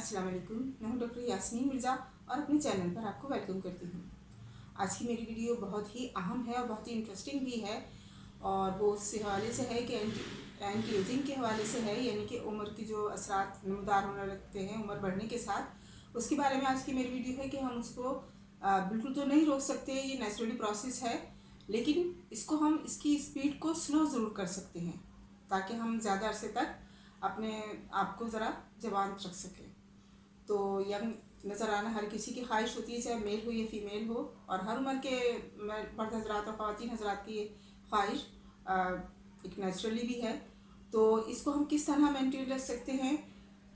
अस्सलाम वालेकुम। मैं हूं डॉक्टर यास्मीन मिर्ज़ा और अपने चैनल पर आपको वेलकम करती हूं। आज की मेरी वीडियो बहुत ही अहम है और बहुत ही इंटरेस्टिंग भी है और वो उस हवाले से है कि एंटी एजिंग के हवाले से है, यानी कि उम्र की जो असरात नमदार होने लगते हैं उम्र बढ़ने के साथ, उसके बारे में आज की मेरी वीडियो है कि हम उसको बिल्कुल तो नहीं रोक सकते, ये नेचुरली प्रोसेस है, लेकिन इसको हम इसकी स्पीड को स्लो ज़रूर कर सकते हैं ताकि हम ज़्यादा अरसे तक अपने आप को ज़रा जवान रख सकें। तो यंग नज़र आना हर किसी की ख्वाहिश होती है, चाहे मेल हो या फीमेल हो, और हर उम्र के मर्द हजरात और ख़वातीन हजरात की ख्वाहिश एक नेचुरली भी है। तो इसको हम किस तरह मेंटेन रख सकते हैं,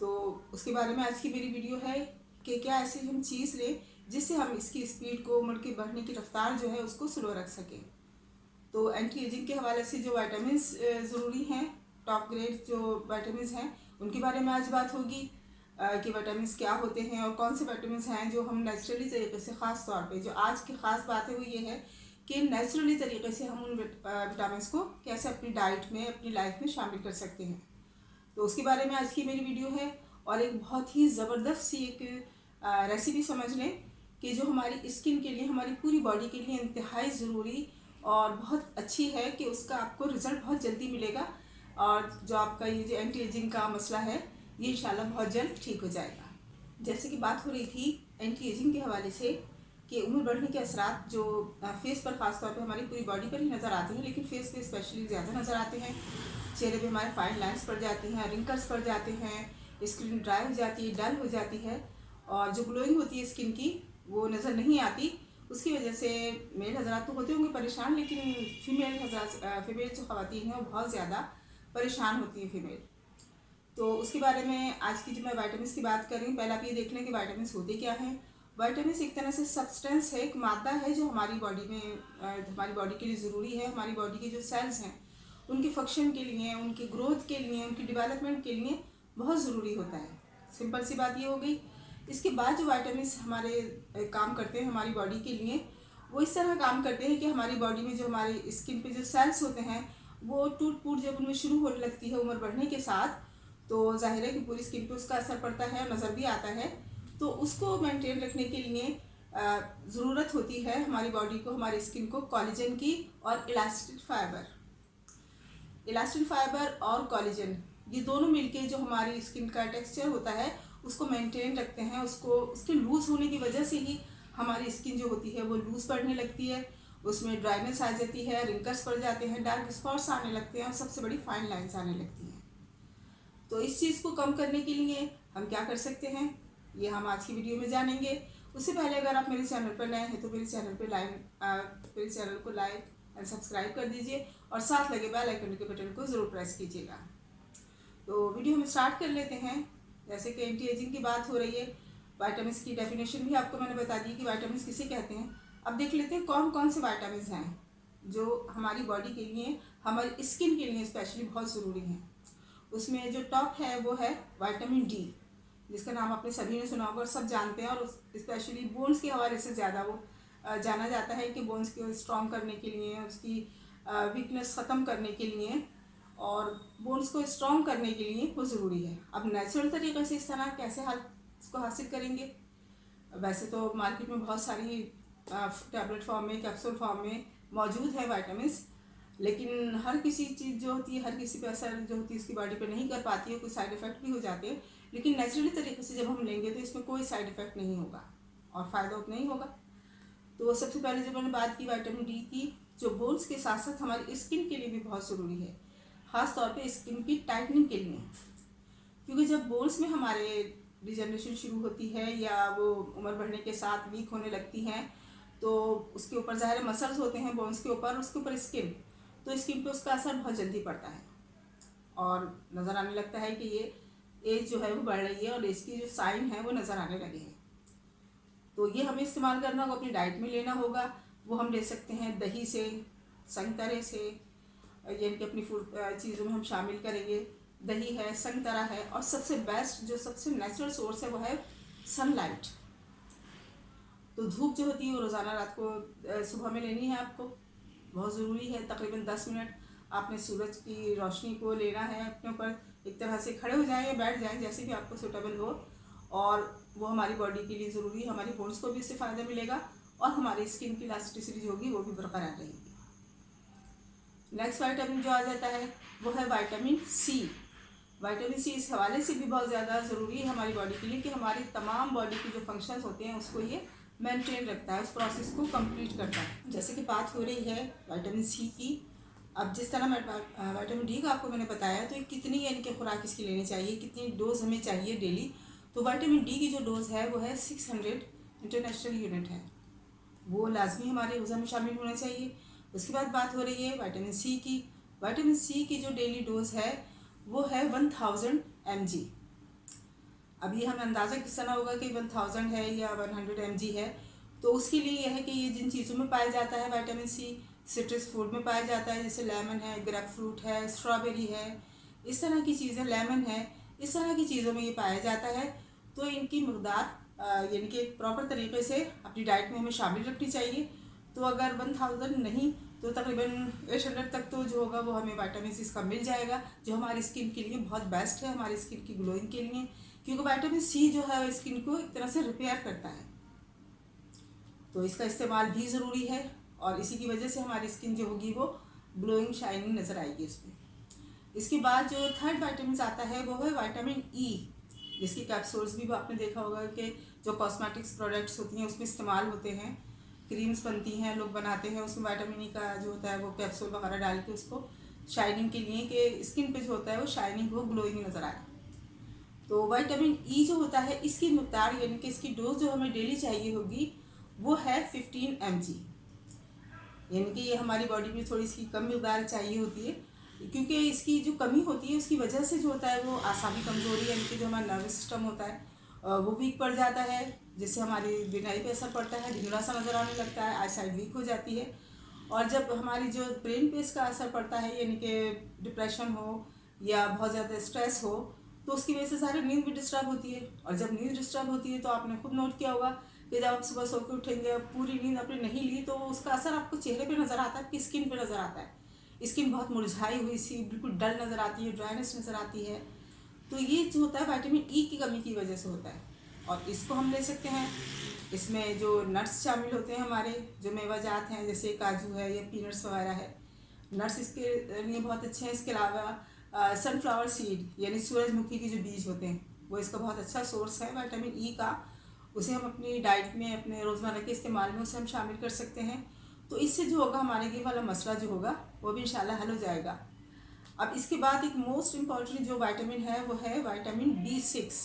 तो उसके बारे में आज की मेरी वीडियो है कि क्या ऐसी हम चीज़ लें जिससे हम इसकी स्पीड को, उम्र के बढ़ने की रफ्तार जो है उसको स्लो रख सकें। तो एंटी एजिंग के हवाले से जो विटामिन्स ज़रूरी हैं, टॉप ग्रेड जो विटामिन्स हैं, उनके बारे में आज बात होगी कि विटामिन्स क्या होते हैं और कौन से विटामिन्स हैं जो हम नेचुरली तरीके से, ख़ास तौर पे जो आज की ख़ास बात है वो ये है कि नेचुरली तरीके से हम उन विटामिन्स को कैसे अपनी डाइट में, अपनी लाइफ में शामिल कर सकते हैं। तो उसके बारे में आज की मेरी वीडियो है। और एक बहुत ही ज़बरदस्त सी एक रेसिपी समझ लें कि जो हमारी स्किन के लिए, हमारी पूरी बॉडी के लिए इंतहाई ज़रूरी और बहुत अच्छी है कि उसका आपको रिज़ल्ट बहुत जल्दी मिलेगा, और जो आपका ये जो एंटी एजिंग का मसला है ये इंशाल्लाह बहुत जल्द ठीक हो जाएगा। जैसे कि बात हो रही थी एंटी एजिंग के हवाले से कि उम्र बढ़ने के असरात जो फेस पर, ख़ास तौर पे हमारी पूरी बॉडी पर ही नज़र आते हैं, लेकिन फेस पे स्पेशली ज़्यादा नज़र आते हैं। चेहरे पे हमारे फाइन लाइंस पड़ जाती हैं, रिंकल्स पड़ जाते हैं, स्किन ड्राई हो जाती है, डल हो जाती है, और जो ग्लोइंग होती है स्किन की वो नज़र नहीं आती। उसकी वजह से मेल हजरात तो होते होंगे परेशान, लेकिन फीमेल जो ख़वातीन हैं वो बहुत ज़्यादा परेशान होती हैं फीमेल। तो उसके बारे में आज की जो मैं विटामिन्स की बात कर रही हूँ, पहले आप ये देख लें कि विटामिन्स होते क्या हैं। विटामिन्स एक तरह से सब्सटेंस है, एक मादा है जो हमारी बॉडी में, हमारी बॉडी के लिए ज़रूरी है। हमारी बॉडी के जो सेल्स हैं उनके फंक्शन के लिए, उनकी ग्रोथ के लिए, उनकी डेवलपमेंट के लिए बहुत ज़रूरी होता है। सिंपल सी बात ये हो गई। इसके बाद जो विटामिन्स हमारे काम करते हैं हमारी बॉडी के लिए, वो इस तरह काम करते हैं कि हमारी बॉडी में जो हमारी स्किन पे जो सेल्स होते हैं वो टूट फूट जब उनमें शुरू होने लगती है उम्र बढ़ने के साथ, तो जाहिर है कि पूरी स्किन पे उसका असर पड़ता है और नज़र भी आता है। तो उसको मेंटेन रखने के लिए ज़रूरत होती है हमारी बॉडी को, हमारी स्किन को कोलेजन की और इलास्टिन फाइबर और कोलेजन, ये दोनों मिलके जो हमारी स्किन का टेक्सचर होता है उसको मेंटेन रखते हैं। उसको, उसके लूज़ होने की वजह से ही हमारी स्किन जो होती है वो लूज़ पड़ने लगती है, उसमें ड्राइनेस आ जाती है, रिंकल्स पड़ जाते हैं, डार्क स्पॉट्स आने लगते हैं और सबसे बड़ी फाइन लाइंस आने लगती हैं। तो इस चीज़ को कम करने के लिए हम क्या कर सकते हैं, ये हम आज की वीडियो में जानेंगे। उससे पहले अगर आप मेरे चैनल पर नए हैं तो मेरे चैनल को लाइक एंड सब्सक्राइब कर दीजिए और साथ लगे बेल आइकन के बटन को ज़रूर प्रेस कीजिएगा। तो वीडियो हम स्टार्ट कर लेते हैं। जैसे कि एंटी एजिंग की बात हो रही है, विटामिन्स की डेफिनेशन भी आपको मैंने बता दी कि विटामिन्स किसे कहते हैं। अब देख लेते हैं कौन कौन से विटामिन्स हैं जो हमारी बॉडी के लिए, हमारी स्किन के लिए स्पेशली बहुत ज़रूरी हैं। उसमें जो टॉप है वो है विटामिन डी, जिसका नाम आपने सभी ने सुना होगा और सब जानते हैं, और स्पेशली बोन्स के हवाले से ज़्यादा वो जाना जाता है कि बोन्स को स्ट्रॉन्ग करने के लिए, उसकी वीकनेस ख़त्म करने के लिए और बोन्स को स्ट्रॉन्ग करने के लिए वो ज़रूरी है। अब नेचुरल तरीके से इस तरह कैसे इसको हासिल करेंगे, वैसे तो मार्केट में बहुत सारी टैबलेट फॉर्म में, कैप्सूल फॉर्म में मौजूद है विटामिन्स, लेकिन हर किसी चीज़ जो होती है, हर किसी पे असर जो होती है उसकी बॉडी पे नहीं कर पाती है, कुछ साइड इफ़ेक्ट भी हो जाते हैं। लेकिन नेचुरली तरीके से जब हम लेंगे तो इसमें कोई साइड इफ़ेक्ट नहीं होगा और फ़ायदा उतना ही होगा। तो सबसे पहले जब मैंने बात की विटामिन डी की, जो बोन्स के साथ साथ हमारी स्किन के लिए भी बहुत ज़रूरी है, ख़ास तौर पे स्किन की टाइटनिंग के लिए, क्योंकि जब बोन्स में हमारे डिजनरेशन शुरू होती है या वो उम्र बढ़ने के साथ वीक होने लगती हैं, तो उसके ऊपर ज़ाहिर मसल्स होते हैं बोन्स के ऊपर, उसके ऊपर स्किन, तो स्किन पे उसका असर बहुत जल्दी पड़ता है और नज़र आने लगता है कि ये एज जो है वो बढ़ रही है और एज की जो साइन है वो नज़र आने लगे हैं। तो ये हमें इस्तेमाल करना होगा, अपनी डाइट में लेना होगा। वो हम ले सकते हैं दही से, संतरे से, यानी कि अपनी फूड चीज़ों में हम शामिल करेंगे। दही है, संतरा है, और सबसे बेस्ट जो सबसे नेचुरल सोर्स है वो है सनलाइट। तो धूप जो होती है वो रोज़ाना रात को सुबह में लेनी है आपको, बहुत ज़रूरी है। तकरीबन 10 मिनट आपने सूरज की रोशनी को लेना है अपने ऊपर, एक तरह से खड़े हो जाएं या बैठ जाएं जैसे भी आपको सूटेबल हो, और वो हमारी बॉडी के लिए ज़रूरी है, हमारी बोन्स को भी इससे फ़ायदा मिलेगा और हमारी स्किन की इलास्टिसिटी जो होगी वो भी बरकरार रहेगी। नेक्स्ट विटामिन जो आ जाता है वो है विटामिन सी। विटामिन सी इस हवाले से भी बहुत ज़्यादा ज़रूरी है हमारी बॉडी के लिए कि हमारी तमाम बॉडी के जो फंक्शंस होते हैं उसको ये मेंटेन रखता है, उस प्रोसेस को कंप्लीट करता है। जैसे कि बात हो रही है विटामिन सी की, अब जिस तरह विटामिन डी का आपको मैंने बताया, तो कितनी यानी कि खुराक इसकी लेनी चाहिए, कितनी डोज हमें चाहिए डेली, तो विटामिन डी की जो डोज है वो है 600 इंटरनेशनल यूनिट है, वो लाजमी हमारे ग़िज़ा में शामिल होना चाहिए। उसके बाद बात हो रही है विटामिन सी की। विटामिन सी की जो डेली डोज है वो है 1000 mg। अब ये हमें अंदाज़ा किस तरह होगा कि 1000 है या 100 mg है, तो उसके लिए यह है कि ये जिन चीज़ों में पाया जाता है विटामिन सी, सिट्रस फ्रूट में पाया जाता है, जैसे लेमन है, ग्रेप फ्रूट है, स्ट्रॉबेरी है, इस तरह की चीज़ें, लेमन है, इस तरह की चीज़ों में ये पाया जाता है। तो इनकी मकदार यानी कि एक प्रॉपर तरीके से अपनी डाइट में हमें शामिल रखनी चाहिए। तो अगर 1000 नहीं तो तकरीबन 800 तक तो जो होगा वो हमें विटामिन सी इसका मिल जाएगा, जो हमारी स्किन के लिए बहुत बेस्ट है, हमारी स्किन की ग्लोइंग के लिए, क्योंकि विटामिन सी जो है स्किन को एक तरह से रिपेयर करता है, तो इसका इस्तेमाल भी ज़रूरी है और इसी की वजह से हमारी स्किन जो होगी वो ग्लोइंग शाइनिंग नज़र आएगी उसमें। इसके बाद जो थर्ड विटामिन आता है वो है विटामिन ई, जिसकी कैप्सूल्स भी आपने देखा होगा कि जो कॉस्मेटिक्स प्रोडक्ट्स होती हैं उसमें इस्तेमाल होते हैं, क्रीम्स बनती हैं, लोग बनाते हैं, उसमें विटामिन ई का जो होता है वो कैप्सूल वगैरह डाल के उसको शाइनिंग के लिए, कि स्किन पे जो होता है वो शाइनिंग हो, ग्लोइंग नज़र आए। तो विटामिन ई जो होता है इसकी मकदार यानी कि इसकी डोज जो हमें डेली चाहिए होगी वो है 15 mg, यानी कि ये हमारी बॉडी में थोड़ी सी कम मकदार चाहिए होती है, क्योंकि इसकी जो कमी होती है उसकी वजह से जो होता है वो आसानी कमज़ोरी, यानी कि जो हमारा नर्वस सिस्टम होता है वो वीक पड़ जाता है, जिससे हमारी बिनाई पे असर पड़ता है, धुंधला सा नज़र आने लगता है, आई साइड वीक हो जाती है। और जब हमारी जो ब्रेन पे इसका असर पड़ता है, यानी कि डिप्रेशन हो या बहुत ज़्यादा स्ट्रेस हो, तो उसकी वजह से सारी नींद भी डिस्टर्ब होती है। और जब नींद डिस्टर्ब होती है तो आपने खुद नोट किया होगा कि जब आप सुबह सो के उठेंगे, पूरी नींद आपने नहीं ली, तो उसका असर आपको चेहरे पे नज़र आता है, आपकी स्किन पे नज़र आता है, स्किन बहुत मुरझाई हुई सी, बिल्कुल डल नज़र आती है, ड्राइनेस नज़र आती है। तो ये जो होता है विटामिन ई की कमी की वजह से होता है, और इसको हम ले सकते हैं। इसमें जो नट्स शामिल होते हैं हमारे, जो मेवाजात हैं, जैसे काजू है या पीनट्स वगैरह है, नट्स इसके लिए बहुत अच्छे हैं। इसके अलावा सनफ्लावर सीड यानी सूरजमुखी के जो बीज होते हैं वो इसका बहुत अच्छा सोर्स है विटामिन ई का, उसे हम अपनी डाइट में, अपने रोज़मर्रा के इस्तेमाल में उसे हम शामिल कर सकते हैं। तो इससे जो होगा हमारे ये वाला मसला जो होगा वो भी इंशाल्लाह हल हो जाएगा। अब इसके बाद एक मोस्ट इम्पॉर्टेंट जो विटामिन है वो है विटामिन B6,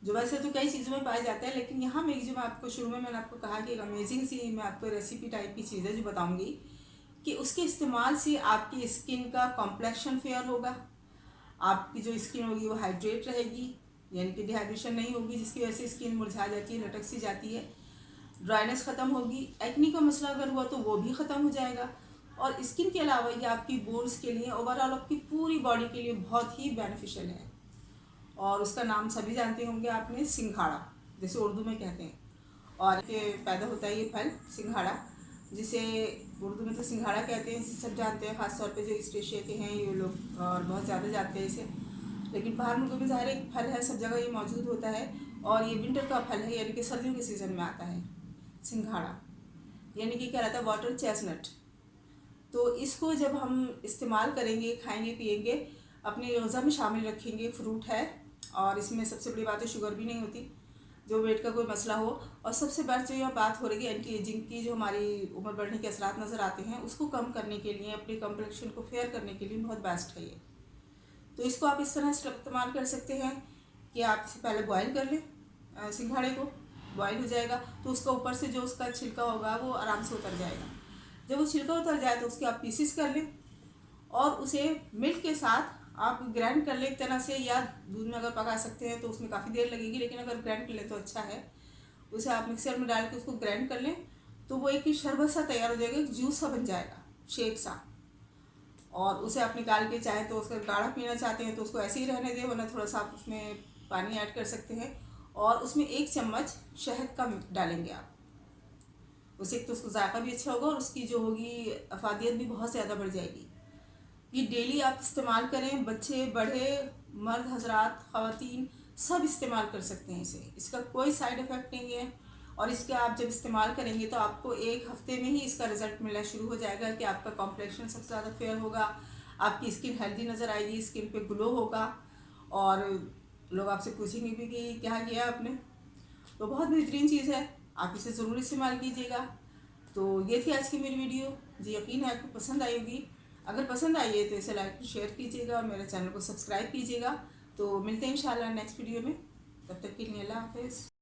जो वैसे तो कई चीज़ों में पाया जाता है, लेकिन यहाँ में जो मैं आपको शुरू में मैंने आपको कहा कि एक अमेजिंग सी मैं आपको रेसिपी टाइप की चीज़ है जो बताऊँगी कि उसके इस्तेमाल से आपकी स्किन का कॉम्प्लेक्शन फेयर होगा, आपकी जो स्किन होगी वो हाइड्रेट रहेगी, यानी कि डिहाइड्रेशन नहीं होगी, जिसकी वजह से स्किन मुरझा जाती है, लटक सी जाती है, ड्राइनेस ख़त्म होगी, एक्नी का मसला अगर हुआ तो वो भी ख़त्म हो जाएगा। और स्किन के अलावा ये आपकी बोन्स के लिए, ओवरऑल आपकी पूरी बॉडी के लिए बहुत ही बेनिफिशियल है। और उसका नाम सभी जानते होंगे आपने, सिंघाड़ा, जैसे उर्दू में कहते हैं। और पैदा होता है ये फल सिंघाड़ा, जिसे उर्दू में तो सिंघाड़ा कहते हैं, सब जानते हैं, ख़ासतौर पे जो ईस्ट एशिया के हैं ये लोग और बहुत ज़्यादा जानते हैं इसे। लेकिन बाहर मुल्कों में ज़ाहिर एक फल है, सब जगह ये मौजूद होता है, और ये विंटर का फल है, यानी कि सर्दियों के सीज़न में आता है सिंघाड़ा, यानी कि क्या रहता है वाटर चेस्टनट। तो इसको जब हम इस्तेमाल करेंगे, खाएंगे, पिएंगे, अपनी ग़िज़ा में शामिल रखेंगे, फ्रूट है, और इसमें सबसे बड़ी बात है शुगर भी नहीं होती, जो वेट का कोई मसला हो। और सबसे बेस्ट जो यहाँ बात हो रही है एंटी एजिंग की, जो हमारी उम्र बढ़ने के असरात नज़र आते हैं उसको कम करने के लिए, अपने कम्प्लेक्शन को फेयर करने के लिए बहुत बेस्ट है ये। तो इसको आप इस तरह से इस्तेमाल कर सकते हैं कि आप इसे पहले बॉयल कर लें, सिंघाड़े को बॉयल हो जाएगा तो उसका ऊपर से जो उसका छिलका होगा वो आराम से उतर जाएगा। जब वो छिलका उतर जाए तो उसके आप पीसेस कर लें और उसे मिल्क के साथ आप ग्राइंड कर लें एक तरह से, या दूध में अगर पका सकते हैं तो उसमें काफ़ी देर लगेगी, लेकिन अगर ग्राइंड कर लें तो अच्छा है। उसे आप मिक्सर में डाल के उसको ग्राइंड कर लें तो वो एक शरबत सा तैयार हो जाएगा, एक जूस सा बन जाएगा, शेक सा। और उसे आप निकाल के चाहे तो उसका गाढ़ा पीना चाहते हैं तो उसको ऐसे ही रहने दें, वरना थोड़ा सा आप उसमें पानी ऐड कर सकते हैं और उसमें 1 चम्मच शहद का डालेंगे आप। उससे एक तो उसका जायका भी अच्छा होगा और उसकी जो होगी अफादियत भी बहुत ज़्यादा बढ़ जाएगी। ये डेली आप इस्तेमाल करें, बच्चे, बड़े, मर्द हजरात, ख़वातीन, सब इस्तेमाल कर सकते हैं इसे। इसका कोई साइड इफ़ेक्ट नहीं है और इसका आप जब इस्तेमाल करेंगे तो आपको 1 हफ्ते में ही इसका रिज़ल्ट मिलना शुरू हो जाएगा कि आपका कॉम्प्लेक्शन सबसे ज़्यादा फेयर होगा, आपकी स्किन हेल्दी नज़र आएगी, स्किन पे ग्लो होगा और लोग आपसे पूछेंगे भी कि क्या किया आपने। तो बहुत बेहतरीन चीज़ है, आप इसे ज़रूर इस्तेमाल कीजिएगा। तो ये थी आज की मेरी वीडियो। मुझे यकीन है आपको पसंद आएगी। अगर पसंद आई है तो इसे लाइक शेयर कीजिएगा और मेरे चैनल को सब्सक्राइब कीजिएगा। तो मिलते हैं इंशाल्लाह नेक्स्ट वीडियो में। तब तक के लिए अल्लाह हाफ़िज़।